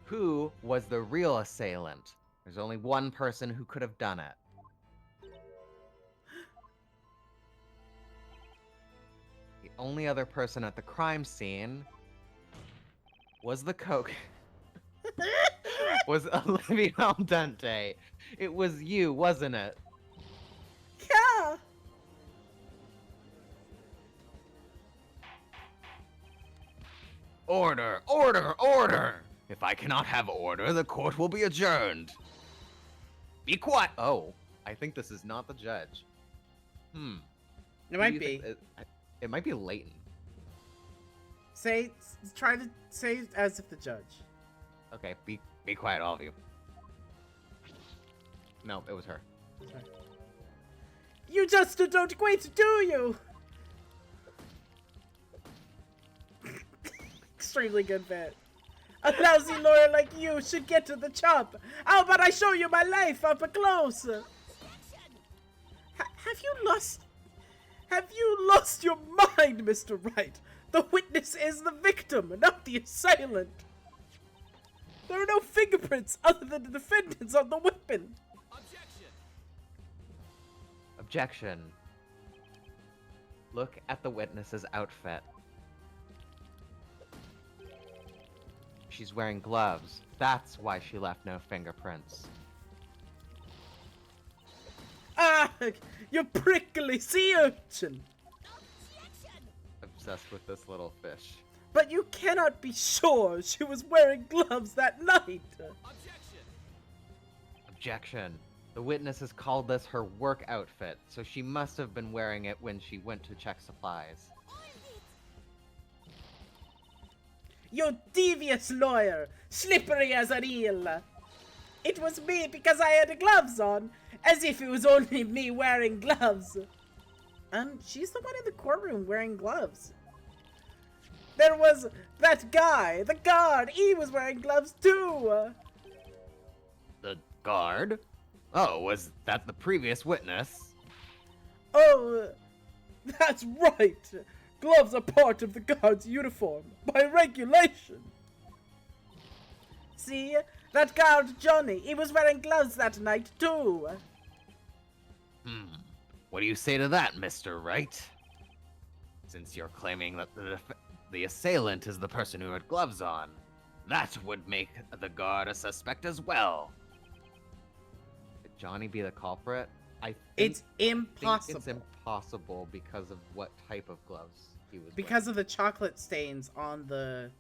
Speaker 2: who was the real assailant? There's only one person who could have done it. The only other person at the crime scene was the coke. Was Olivia Al Dente. It was you, wasn't it?
Speaker 1: Yeah!
Speaker 2: Order! Order! Order! If I cannot have order, the court will be adjourned. Be quiet! Oh, I think this is not the judge.
Speaker 1: It might be.
Speaker 2: It might be Layton.
Speaker 1: Try to say as if the judge.
Speaker 2: Okay, be quiet, all of you. No, it was her.
Speaker 1: Sorry. You just don't quit, do you? Extremely good bit. A lousy lawyer like you should get to the chop. How about I show you my life up close? Have you lost your mind, Mr. Wright? The witness is the victim, not the assailant. There are no fingerprints other than the defendant's on the weapon.
Speaker 4: Objection!
Speaker 2: Objection. Look at the witness's outfit. She's wearing gloves. That's why she left no fingerprints.
Speaker 1: Ah, you prickly sea urchin!
Speaker 4: Objection!
Speaker 2: Obsessed with this little fish.
Speaker 1: But you cannot be sure she was wearing gloves that night!
Speaker 4: Objection!
Speaker 2: Objection. The witness has called this her work outfit, so she must have been wearing it when she went to check supplies.
Speaker 1: You devious lawyer, slippery as an eel! It was me because I had gloves on, as if it was only me wearing gloves. She's the one in the courtroom wearing gloves. There was that guy, the guard, he was wearing gloves too!
Speaker 2: The guard? Oh, was that the previous witness?
Speaker 1: Oh, that's right! Gloves are part of the guard's uniform, by regulation! See? That guard Johnny, he was wearing gloves that night too!
Speaker 2: What do you say to that, Mr. Wright? Since you're claiming that the assailant is the person who had gloves on, that would make the guard a suspect as well. Could Johnny be the culprit?
Speaker 1: It's
Speaker 2: think
Speaker 1: impossible.
Speaker 2: it's impossible because of what type of gloves he was
Speaker 1: Because of the chocolate stains on the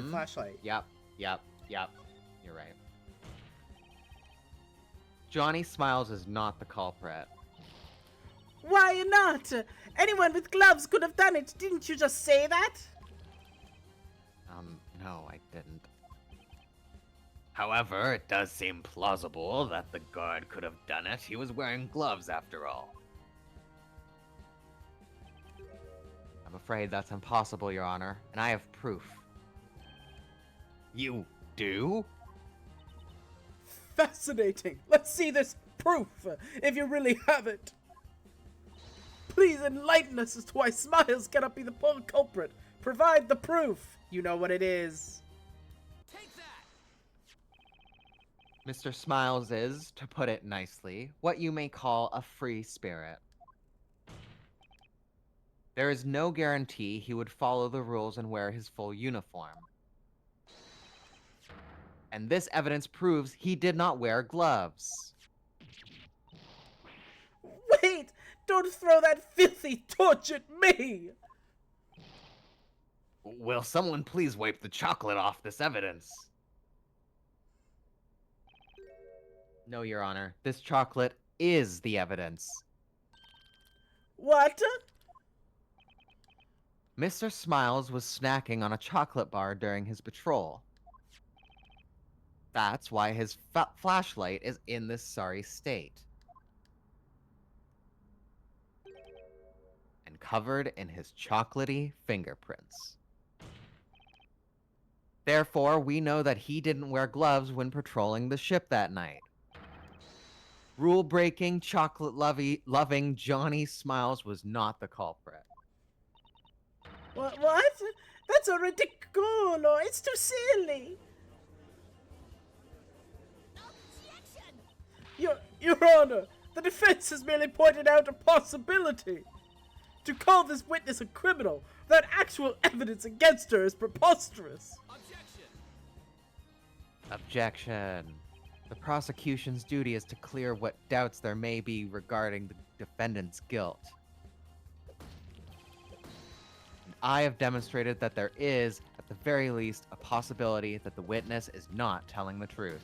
Speaker 1: flashlight.
Speaker 2: Yep. You're right. Johnny Smiles is not the culprit.
Speaker 1: Why not? Anyone with gloves could have done it. Didn't you just say that?
Speaker 2: No, I didn't. However, it does seem plausible that the guard could have done it. He was wearing gloves after all. I'm afraid that's impossible, Your Honor, and I have proof. You do?
Speaker 1: Fascinating. Let's see this proof, if you really have it. Please enlighten us as to why Smiles cannot be the culprit. Provide the proof. You know what it is.
Speaker 4: Take that!
Speaker 2: Mr. Smiles is, to put it nicely, what you may call a free spirit. There is no guarantee he would follow the rules and wear his full uniform. And this evidence proves he did not wear gloves.
Speaker 1: Wait! Don't throw that filthy torch at me!
Speaker 2: Will someone please wipe the chocolate off this evidence? No, Your Honor. This chocolate is the evidence.
Speaker 1: What?
Speaker 2: Mr. Smiles was snacking on a chocolate bar during his patrol. That's why his flashlight is in this sorry state. And covered in his chocolatey fingerprints. Therefore, we know that he didn't wear gloves when patrolling the ship that night. Rule-breaking, chocolate-loving Johnny Smiles was not the culprit.
Speaker 1: What? That's a ridiculous. It's too silly.
Speaker 4: Objection!
Speaker 1: Your Honor, the defense has merely pointed out a possibility. To call this witness a criminal without actual evidence against her is preposterous.
Speaker 4: Objection!
Speaker 2: Objection. The prosecution's duty is to clear what doubts there may be regarding the defendant's guilt. And I have demonstrated that there is, at the very least, a possibility that the witness is not telling the truth.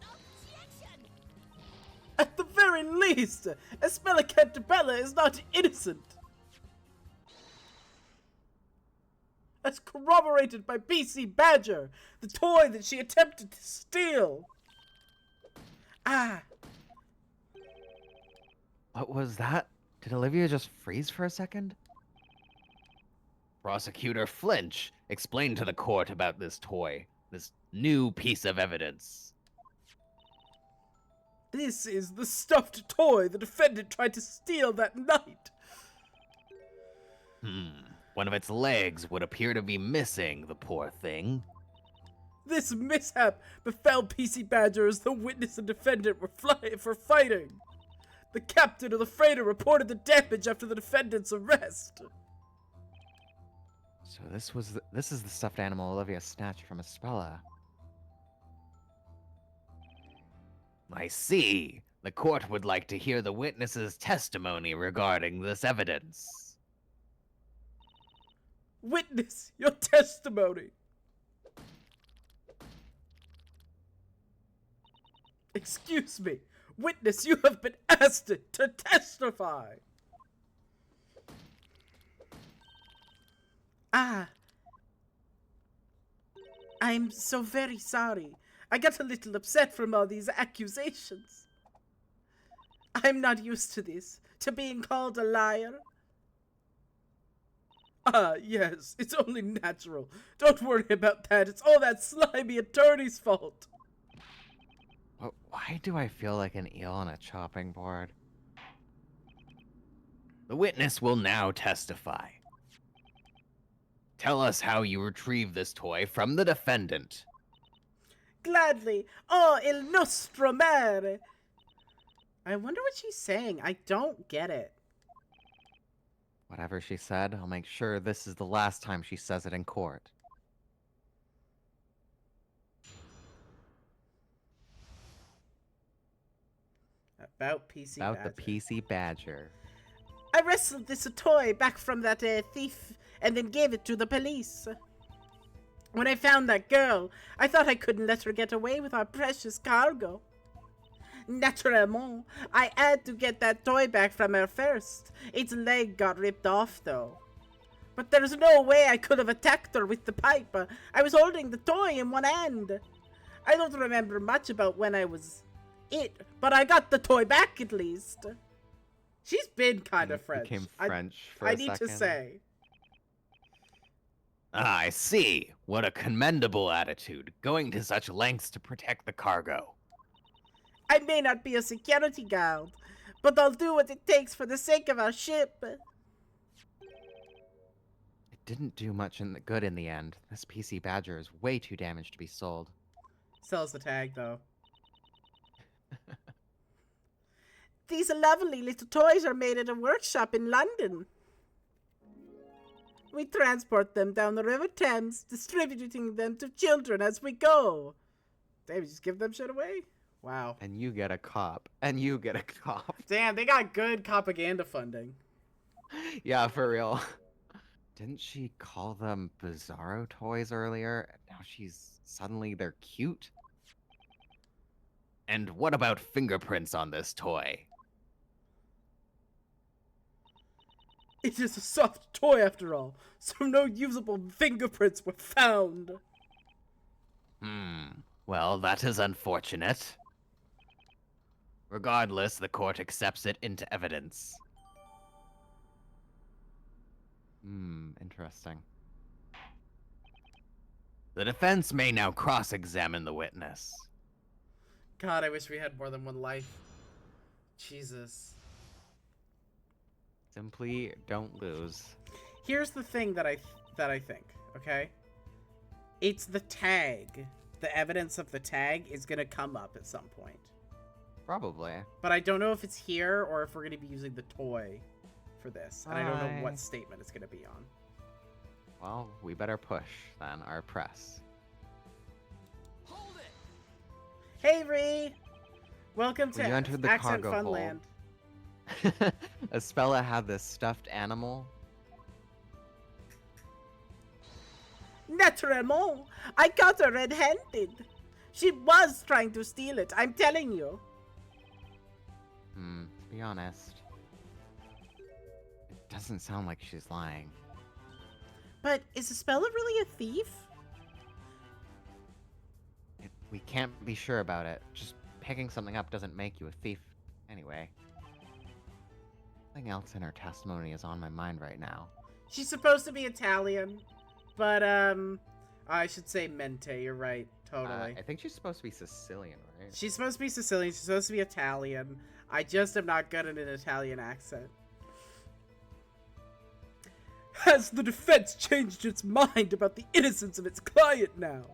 Speaker 4: Objection!
Speaker 1: At the very least, Esmella Cantabella is not innocent. As corroborated by BC Badger, the toy that she attempted to steal. Ah,
Speaker 2: What was that? Did Olivia just freeze for a second? Prosecutor Flinch, explain to the court about this toy, this new piece of evidence.
Speaker 1: this is the stuffed toy the defendant tried to steal that night.
Speaker 2: One of its legs would appear to be missing, the poor thing.
Speaker 1: This mishap befell PC Badger as the witness and defendant were fighting. The captain of the freighter reported the damage after the defendant's arrest.
Speaker 2: So this is the stuffed animal Olivia snatched from Espella. I see. The court would like to hear the witness's testimony regarding this evidence.
Speaker 1: Witness your testimony. Excuse me. Witness, you have been asked to testify. I'm so very sorry. I got a little upset from all these accusations. I'm not used to this, to being called a liar. Yes, it's only natural. Don't worry about that. It's all that slimy attorney's fault.
Speaker 2: Why do I feel like an eel on a chopping board? The witness will now testify. Tell us how you retrieved this toy from the defendant.
Speaker 1: Gladly. Oh, il nostro mare. I wonder what she's saying. I don't get it.
Speaker 2: Whatever she said, I'll make sure this is the last time she says it in court.
Speaker 1: About PC
Speaker 2: About
Speaker 1: Badger.
Speaker 2: the PC Badger.
Speaker 1: I wrestled this toy back from that thief and then gave it to the police. When I found that girl, I thought I couldn't let her get away with our precious cargo. Naturellement, I had to get that toy back from her first. Its leg got ripped off, though. But there's no way I could have attacked her with the pipe. I was holding the toy in one hand. I don't remember much about when I was it, but I got the toy back at least. She's been kind of French.
Speaker 2: Became French for a
Speaker 1: I need
Speaker 2: second.
Speaker 1: to say.
Speaker 2: I see. What a commendable attitude, going to such lengths to protect the cargo.
Speaker 1: I may not be a security guard, but I'll do what it takes for the sake of our ship.
Speaker 2: It didn't do much good in the end. This PC Badger is way too damaged to be sold.
Speaker 1: Sells the tag, though. These lovely little toys are made at a workshop in London. We transport them down the River Thames, distributing them to children as we go. Damn, just give them shit away? Wow.
Speaker 2: And you get a cop. And you get a cop.
Speaker 1: Damn, they got good propaganda funding.
Speaker 2: Yeah, for real. Didn't she call them Bizarro toys earlier? Now suddenly they're cute? And what about fingerprints on this toy?
Speaker 1: It is a soft toy after all, so no usable fingerprints were found.
Speaker 2: Well, that is unfortunate. Regardless, the court accepts it into evidence. Interesting. The defense may now cross-examine the witness.
Speaker 1: God, I wish we had more than one life. Jesus.
Speaker 2: Simply don't lose.
Speaker 1: Here's the thing that I think, okay? It's the tag. The evidence of the tag is gonna come up at some point.
Speaker 2: Probably.
Speaker 1: But I don't know if it's here or if we're gonna be using the toy for this. And I don't know what statement it's gonna be on.
Speaker 2: Well, we better push, then, our press.
Speaker 4: Hold it!
Speaker 1: Hey, Ree! Welcome to
Speaker 2: When you entered the
Speaker 1: Accent
Speaker 2: cargo hold,
Speaker 1: Funland.
Speaker 2: Espella had this stuffed animal.
Speaker 1: Naturellement, I caught her red-handed. She was trying to steal it, I'm telling you.
Speaker 2: To be honest, it doesn't sound like she's lying.
Speaker 1: But is Espella really a thief?
Speaker 2: We can't be sure about it. Just picking something up doesn't make you a thief anyway. Something else in her testimony is on my mind right now.
Speaker 1: She's supposed to be Italian, but I should say mente, you're right, totally.
Speaker 2: I think she's supposed to be Sicilian, right?
Speaker 1: She's supposed to be Sicilian, she's supposed to be Italian. I just am not good at an Italian accent. Has the defense changed its mind about the innocence of its client now?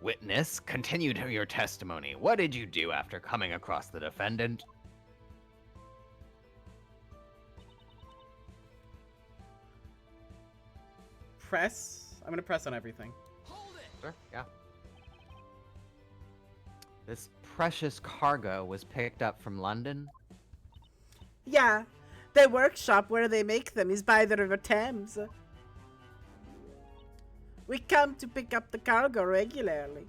Speaker 2: Witness, continue to your testimony. What did you do after coming across the defendant?
Speaker 1: Press. I'm gonna press on everything.
Speaker 4: Hold it!
Speaker 2: Sure, yeah. This precious cargo was picked up from London.
Speaker 1: Yeah, the workshop where they make them is by the River Thames. We come to pick up the cargo regularly.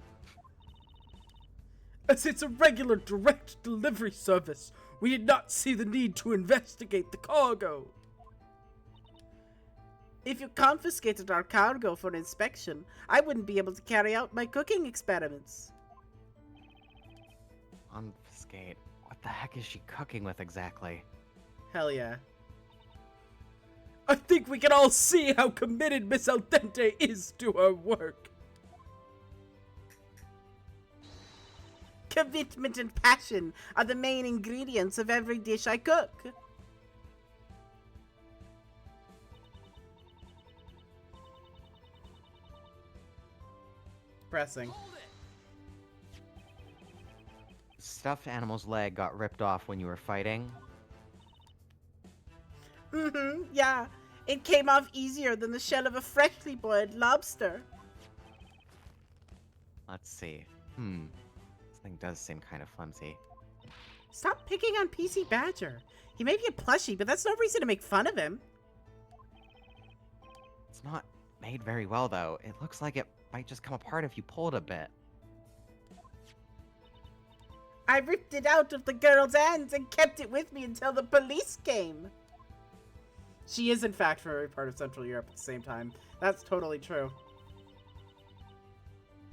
Speaker 1: As it's a regular direct delivery service, we did not see the need to investigate the cargo. If you confiscated our cargo for inspection, I wouldn't be able to carry out my cooking experiments.
Speaker 2: Confiscate? What the heck is she cooking with exactly?
Speaker 1: Hell yeah. I think we can all see how committed Miss Al Dente is to her work. Commitment and passion are the main ingredients of every dish I cook. Pressing.
Speaker 4: Hold it!
Speaker 2: Stuffed animal's leg got ripped off when you were fighting.
Speaker 1: Yeah. It came off easier than the shell of a freshly boiled lobster.
Speaker 2: Let's see. This thing does seem kind of flimsy.
Speaker 1: Stop picking on PC Badger. He may be a plushie, but that's no reason to make fun of him.
Speaker 2: It's not made very well, though. It looks like it might just come apart if you pull it a bit.
Speaker 1: I ripped it out of the girl's hands and kept it with me until the police came. She is, in fact, from every part of Central Europe at the same time. That's totally true.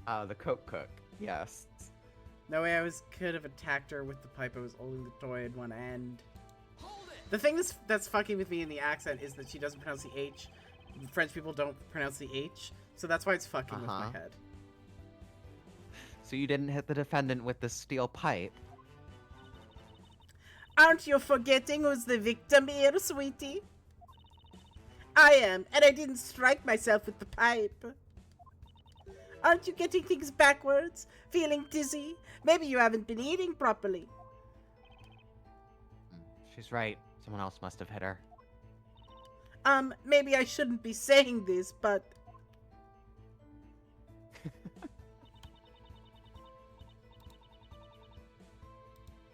Speaker 2: The cook. Yes.
Speaker 1: No way I could have attacked her with the pipe. I was holding the toy in one end.
Speaker 4: Hold it!
Speaker 1: The thing that's fucking with me in the accent is that she doesn't pronounce the H. French people don't pronounce the H, so that's why it's fucking with my head.
Speaker 2: So you didn't hit the defendant with the steel pipe?
Speaker 1: Aren't you forgetting who's the victim here, sweetie? I am, and I didn't strike myself with the pipe. Aren't you getting things backwards? Feeling dizzy? Maybe you haven't been eating properly.
Speaker 2: She's right. Someone else must have hit her.
Speaker 1: Maybe I shouldn't be saying this, but...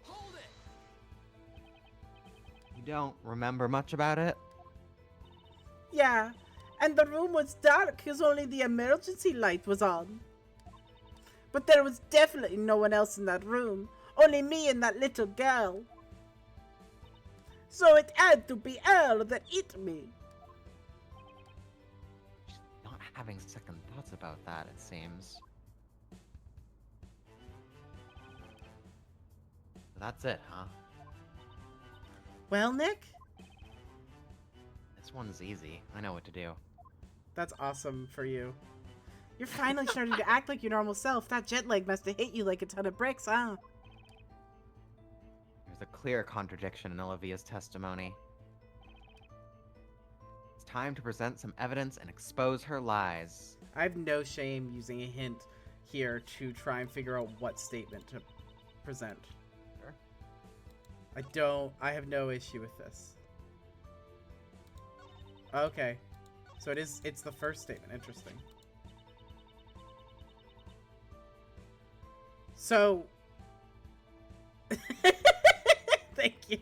Speaker 4: Hold it!
Speaker 2: You don't remember much about it?
Speaker 1: Yeah, and the room was dark because only the emergency light was on. But there was definitely no one else in that room. Only me and that little girl. So it had to be her that hit me.
Speaker 2: She's not having second thoughts about that, it seems. That's it, huh?
Speaker 1: Well, Nick?
Speaker 2: This one's easy. I know what to do.
Speaker 1: That's awesome for you. You're finally starting to act like your normal self. That jet lag must have hit you like a ton of bricks, huh?
Speaker 2: There's a clear contradiction in Olivia's testimony. It's time to present some evidence and expose her lies.
Speaker 1: I have no shame using a hint here to try and figure out what statement to present.
Speaker 2: Sure.
Speaker 1: I have no issue with this. Okay. So it's the first statement. Interesting. So thank you.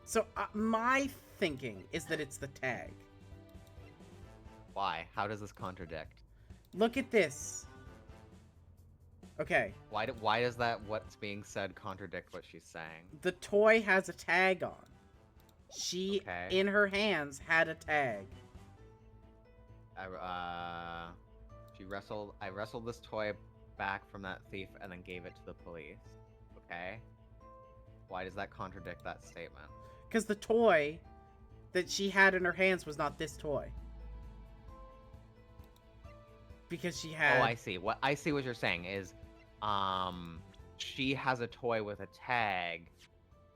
Speaker 1: So my thinking is that it's the tag.
Speaker 2: Why? How does this contradict?
Speaker 1: Look at this. Okay.
Speaker 2: Why does that what's being said contradict what she's saying?
Speaker 1: The toy has a tag on. She,
Speaker 2: Okay.
Speaker 1: in her hands, had a tag.
Speaker 2: I wrestled this toy back from that thief and then gave it to the police. Okay? Why does that contradict that statement?
Speaker 1: Because the toy that she had in her hands was not this toy. Because she had...
Speaker 2: Oh, I see. I see what you're saying is, she has a toy with a tag,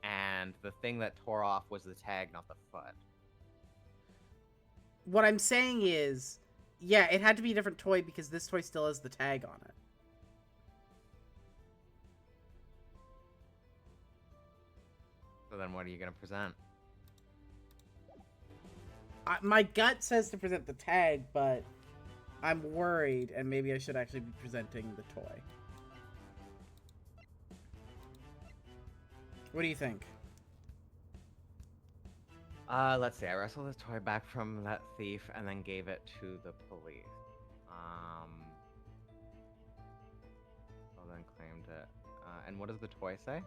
Speaker 2: and the thing that tore off was the tag, not the foot.
Speaker 1: What I'm saying is, Yeah, it had to be a different toy because this toy still has the tag on it.
Speaker 2: So then what are you gonna present?
Speaker 1: My gut says to present the tag, but I'm worried, and maybe I should actually be presenting the toy. What do you think?
Speaker 2: Let's see. I wrestled this toy back from that thief and then gave it to the police. Well, then claimed it. And what does the toy say?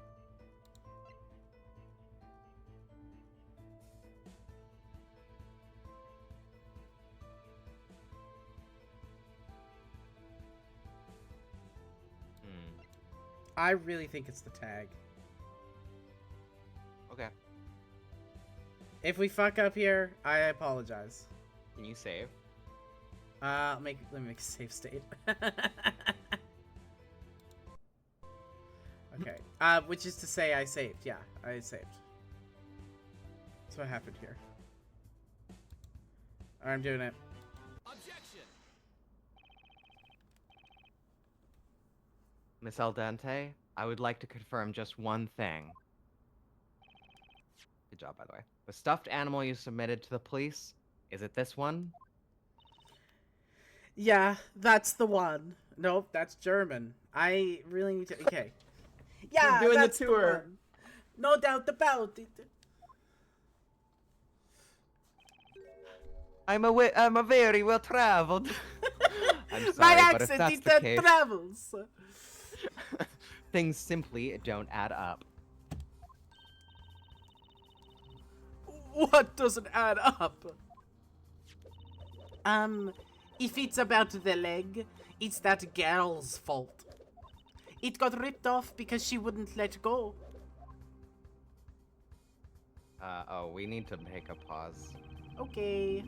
Speaker 1: I really think it's the tag.
Speaker 2: Okay.
Speaker 1: If we fuck up here, I apologize.
Speaker 2: Can you save?
Speaker 1: Let me make a save state. Okay. Which is to say I saved. Yeah, I saved. That's what happened here. Alright, I'm doing it.
Speaker 4: Objection!
Speaker 2: Miss Al Dente, I would like to confirm just one thing. Good job, by the way. The stuffed animal you submitted to the police, is it this one?
Speaker 1: Yeah, that's the one. Nope, that's German. I really need to. Okay. Yeah,
Speaker 5: You're doing the
Speaker 1: that's the
Speaker 5: tour.
Speaker 1: one. No doubt about it.
Speaker 2: I'm a very well traveled. I'm
Speaker 1: My
Speaker 2: sorry, but if
Speaker 1: accent
Speaker 2: that's
Speaker 1: it
Speaker 2: the case,
Speaker 1: travels.
Speaker 2: things simply don't add up.
Speaker 1: What doesn't add up? If it's about the leg, it's that girl's fault. It got ripped off because she wouldn't let go.
Speaker 2: Oh, we need to take a pause.
Speaker 1: Okay.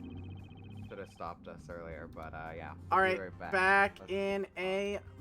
Speaker 2: Should have stopped us earlier, but yeah.
Speaker 1: All
Speaker 2: we'll be
Speaker 1: right,
Speaker 2: right
Speaker 1: back
Speaker 2: Let's
Speaker 1: in
Speaker 2: take a pause.
Speaker 1: a